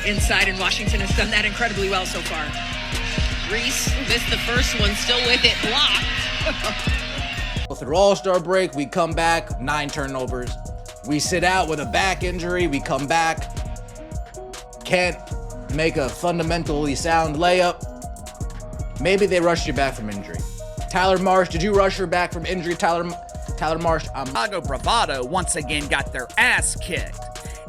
inside, and Washington has done that incredibly well so far. Reese missed the first one, still with it, blocked. Through All-Star break, we come back, 9 turnovers. We sit out with a back injury, we come back, can't make a fundamentally sound layup. Maybe they rushed you back from injury. Tyler Marsh, did you rush her back from injury, Tyler Marsh? Chicago Bravado once again got their ass kicked.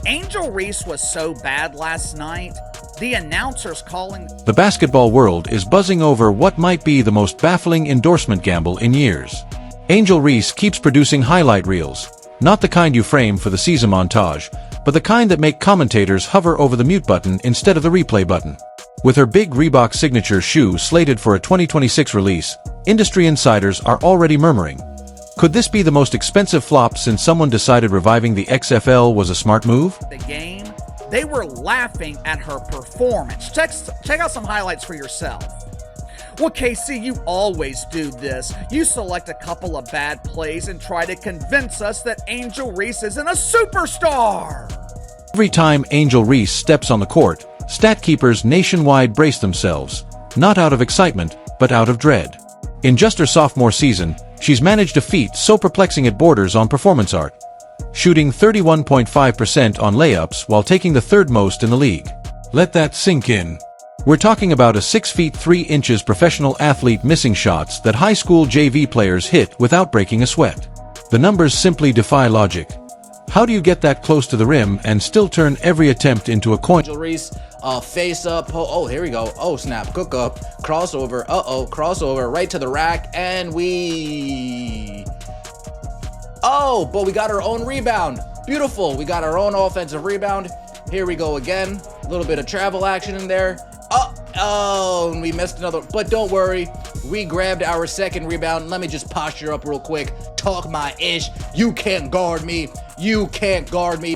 Angel Reese was so bad last night, the announcers calling... The basketball world is buzzing over what might be the most baffling endorsement gamble in years. Angel Reese keeps producing highlight reels, not the kind you frame for the season montage, but the kind that make commentators hover over the mute button instead of the replay button. With her big Reebok signature shoe slated for a 2026 release, industry insiders are already murmuring, could this be the most expensive flop since someone decided reviving the XFL was a smart move? The game, they were laughing at her performance. Check out some highlights for yourself. Well, KC, you always do this. You select a couple of bad plays and try to convince us that Angel Reese isn't a superstar. Every time Angel Reese steps on the court, stat keepers nationwide brace themselves, not out of excitement, but out of dread. In just her sophomore season, she's managed a feat so perplexing it borders on performance art, shooting 31.5% on layups while taking the third most in the league. Let that sink in. We're talking about a 6 feet 3 inches professional athlete missing shots that high school JV players hit without breaking a sweat. The numbers simply defy logic. How do you get that close to the rim and still turn every attempt into a coin? Angel Reese, face up, oh, here we go. Oh, snap, cook up, crossover, crossover, right to the rack, and but we got our own rebound. Beautiful, we got our own offensive rebound. Here we go again, a little bit of travel action in there. And we missed another, but don't worry, we grabbed our second rebound. Let me just posture up real quick, talk my ish. You can't guard me,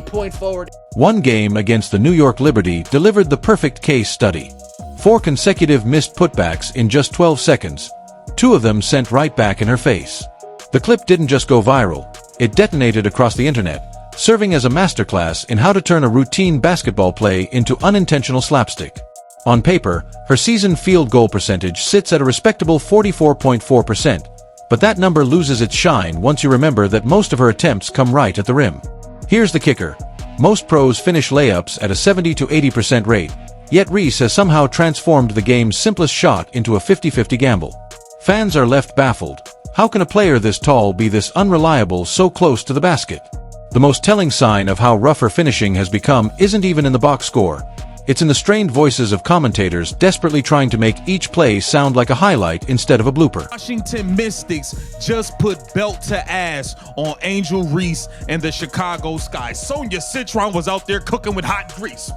point forward. One game against the New York Liberty delivered the perfect case study. 4 consecutive missed putbacks in just 12 seconds, 2 of them sent right back in her face. The clip didn't just go viral, it detonated across the internet, serving as a masterclass in how to turn a routine basketball play into unintentional slapstick. On paper, her season field goal percentage sits at a respectable 44.4%, but that number loses its shine once you remember that most of her attempts come right at the rim. Here's the kicker. Most pros finish layups at a 70 to 80% rate, yet Reese has somehow transformed the game's simplest shot into a 50-50 gamble. Fans are left baffled. How can a player this tall be this unreliable so close to the basket? The most telling sign of how rough her finishing has become isn't even in the box score. It's in the strained voices of commentators desperately trying to make each play sound like a highlight instead of a blooper. Washington Mystics just put belt to ass on Angel Reese and the Chicago Sky. Sonia Citron was out there cooking with hot grease.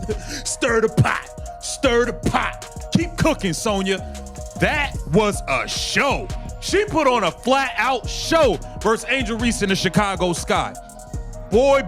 Stir the pot, keep cooking, Sonia. That was a show. She put on a flat out show versus Angel Reese and the Chicago Sky. Boy,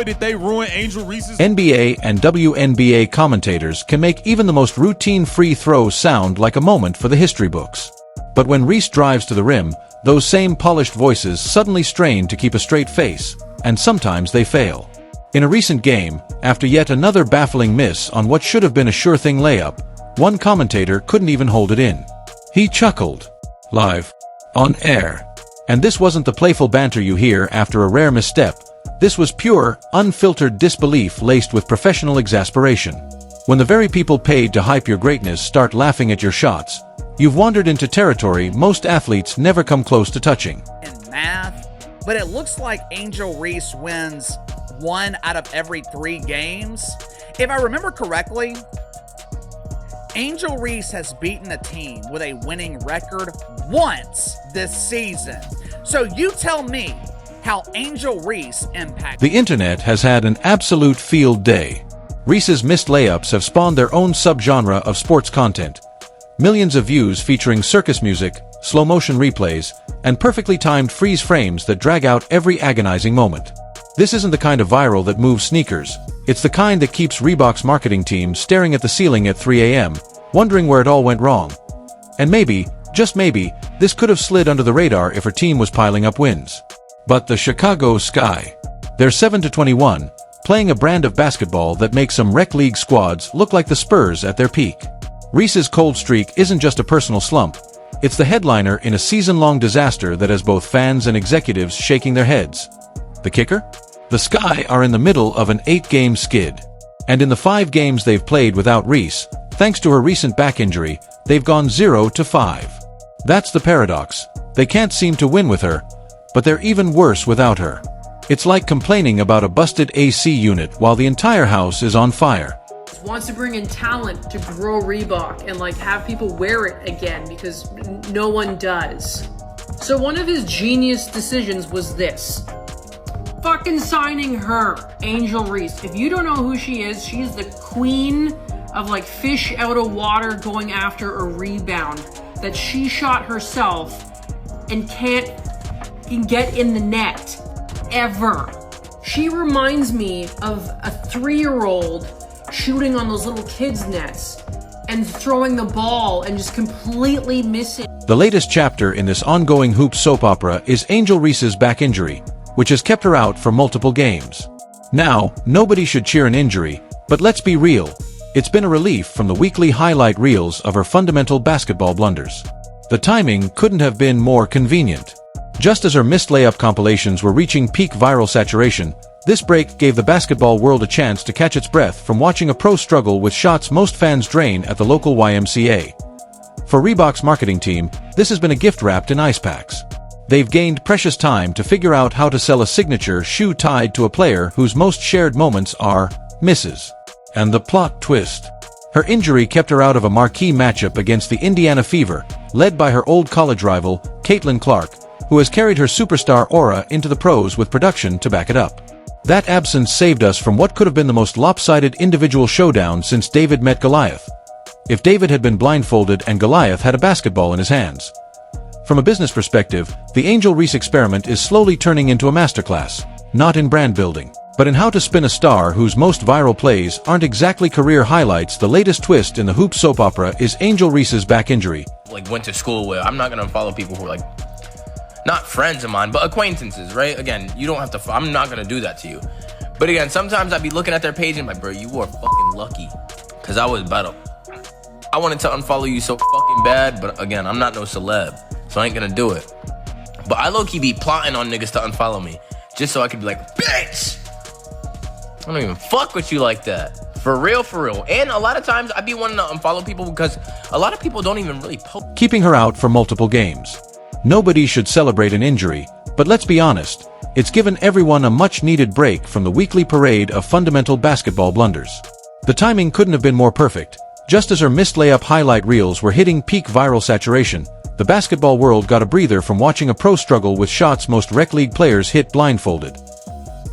did they ruin Angel Reese's... NBA and WNBA commentators can make even the most routine free throw sound like a moment for the history books. But when Reese drives to the rim, those same polished voices suddenly strain to keep a straight face, and sometimes they fail. In a recent game, after yet another baffling miss on what should have been a sure-thing layup, one commentator couldn't even hold it in. He chuckled. Live. On air. And this wasn't the playful banter you hear after a rare misstep. This was pure, unfiltered disbelief laced with professional exasperation. When the very people paid to hype your greatness start laughing at your shots, you've wandered into territory most athletes never come close to touching. In math, but it looks like Angel Reese wins 1 out of every 3 games. If I remember correctly, Angel Reese has beaten a team with a winning record once this season. So you tell me how Angel Reese impacted. The internet has had an absolute field day. Reese's missed layups have spawned their own subgenre of sports content. Millions of views featuring circus music, slow-motion replays, and perfectly timed freeze frames that drag out every agonizing moment. This isn't the kind of viral that moves sneakers. It's the kind that keeps Reebok's marketing team staring at the ceiling at 3 a.m., wondering where it all went wrong. And maybe, just maybe, this could have slid under the radar if her team was piling up wins. But the Chicago Sky. They're 7-21, playing a brand of basketball that makes some rec league squads look like the Spurs at their peak. Reese's cold streak isn't just a personal slump. It's the headliner in a season-long disaster that has both fans and executives shaking their heads. The kicker? The Sky are in the middle of an 8-game skid. And in the 5 games they've played without Reese, thanks to her recent back injury, they've gone 0-5. That's the paradox. They can't seem to win with her, but they're even worse without her. It's like complaining about a busted AC unit while the entire house is on fire. Wants to bring in talent to grow Reebok and like have people wear it again because no one does. So one of his genius decisions was this. Fucking signing her, Angel Reese. If you don't know who she is, she's the queen of like fish out of water going after a rebound that she shot herself and can get in the net ever. She reminds me of a 3-year-old shooting on those little kids' nets and throwing the ball and just completely missing. The latest chapter in this ongoing hoops soap opera is Angel Reese's back injury, which has kept her out for multiple games. Now, nobody should cheer an injury, but let's be real. It's been a relief from the weekly highlight reels of her fundamental basketball blunders. The timing couldn't have been more convenient. Just as her missed layup compilations were reaching peak viral saturation, this break gave the basketball world a chance to catch its breath from watching a pro struggle with shots most fans drain at the local YMCA. For Reebok's marketing team, this has been a gift wrapped in ice packs. They've gained precious time to figure out how to sell a signature shoe tied to a player whose most shared moments are misses. And the plot twist. Her injury kept her out of a marquee matchup against the Indiana Fever, led by her old college rival, Caitlin Clark, who has carried her superstar aura into the pros with production to back it up. That absence saved us from what could have been the most lopsided individual showdown since David met Goliath. If David had been blindfolded and Goliath had a basketball in his hands. From a business perspective, the Angel Reese experiment is slowly turning into a masterclass, not in brand building, but in how to spin a star whose most viral plays aren't exactly career highlights. The latest twist in the hoop soap opera is Angel Reese's back injury. Went to school with. I'm not gonna follow people who are not friends of mine, but acquaintances, right? Again, you don't have to, I'm not gonna do that to you. But again, sometimes I'd be looking at their page and bro, you were fucking lucky. Cause I wanted to unfollow you so fucking bad, but again, I'm not no celeb, so I ain't gonna do it. But I low-key be plotting on niggas to unfollow me, just so I could be like, bitch! I don't even fuck with you like that. For real, for real. And a lot of times I be wanting to unfollow people because a lot of people don't even really post. Keeping her out for multiple games. Nobody should celebrate an injury, but let's be honest, it's given everyone a much-needed break from the weekly parade of fundamental basketball blunders. The timing couldn't have been more perfect. Just as her missed layup highlight reels were hitting peak viral saturation, the basketball world got a breather from watching a pro struggle with shots most rec league players hit blindfolded.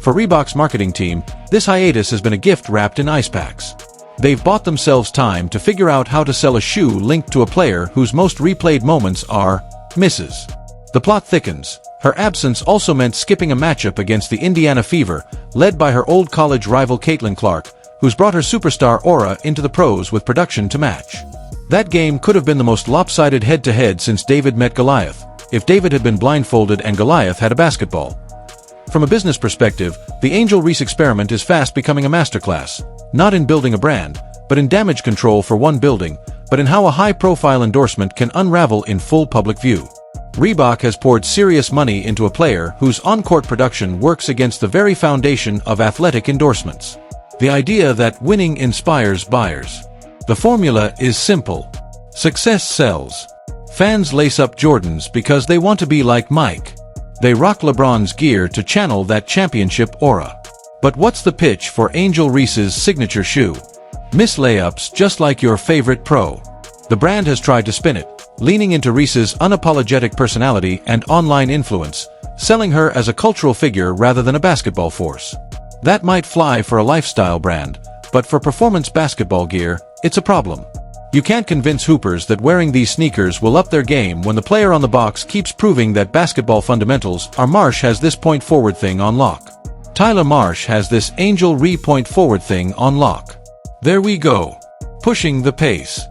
For Reebok's marketing team, this hiatus has been a gift wrapped in ice packs. They've bought themselves time to figure out how to sell a shoe linked to a player whose most replayed moments are misses. The plot thickens. Her absence also meant skipping a matchup against the Indiana Fever, led by her old college rival Caitlin Clark, who's brought her superstar aura into the pros with production to match. That game could have been the most lopsided head-to-head since David met Goliath, if David had been blindfolded and Goliath had a basketball. From a business perspective, the Angel Reese experiment is fast becoming a masterclass, not in building a brand, but in damage control for one building, but in how a high-profile endorsement can unravel in full public view. Reebok has poured serious money into a player whose on-court production works against the very foundation of athletic endorsements. The idea that winning inspires buyers. The formula is simple. Success sells. Fans lace up Jordans because they want to be like Mike. They rock LeBron's gear to channel that championship aura. But what's the pitch for Angel Reese's signature shoe? Miss layups just like your favorite pro. The brand has tried to spin it, leaning into Reese's unapologetic personality and online influence, selling her as a cultural figure rather than a basketball force. That might fly for a lifestyle brand, but for performance basketball gear, it's a problem. You can't convince hoopers that wearing these sneakers will up their game when the player on the box keeps proving that basketball fundamentals are. Marsh has this point forward thing on lock. Tyler Marsh has this Angel Reese point forward thing on lock. There we go. Pushing the pace.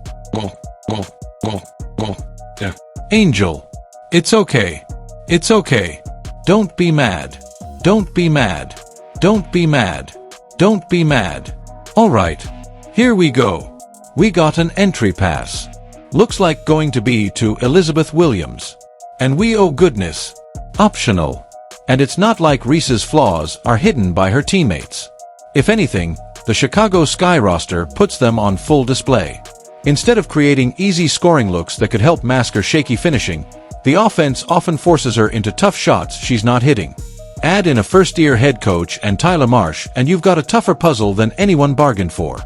Angel. It's okay. It's okay. Don't be mad. Don't be mad. Don't be mad. Don't be mad. Alright, here we go. We got an entry pass. Looks like going to be to Elizabeth Williams. And we, oh goodness, optional. And it's not like Reese's flaws are hidden by her teammates. If anything, the Chicago Sky roster puts them on full display. Instead of creating easy scoring looks that could help mask her shaky finishing, the offense often forces her into tough shots she's not hitting. Add in a first-year head coach and Tyler Marsh and you've got a tougher puzzle than anyone bargained for.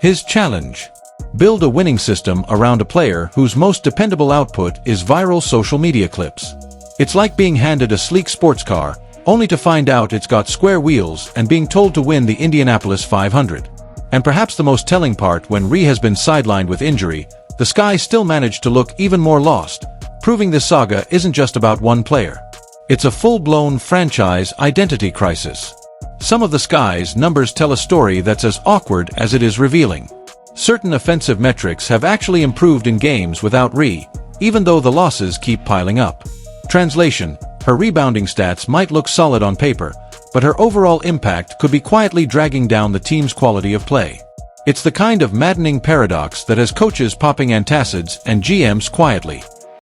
His challenge: build a winning system around a player whose most dependable output is viral social media clips. It's like being handed a sleek sports car, only to find out it's got square wheels and being told to win the Indianapolis 500. And perhaps the most telling part, when Ree has been sidelined with injury, the Sky still managed to look even more lost, proving this saga isn't just about one player. It's a full-blown franchise identity crisis. Some of the Sky's numbers tell a story that's as awkward as it is revealing. Certain offensive metrics have actually improved in games without Ree, even though the losses keep piling up. Translation: her rebounding stats might look solid on paper, but her overall impact could be quietly dragging down the team's quality of play. It's the kind of maddening paradox that has coaches popping antacids and GMs quietly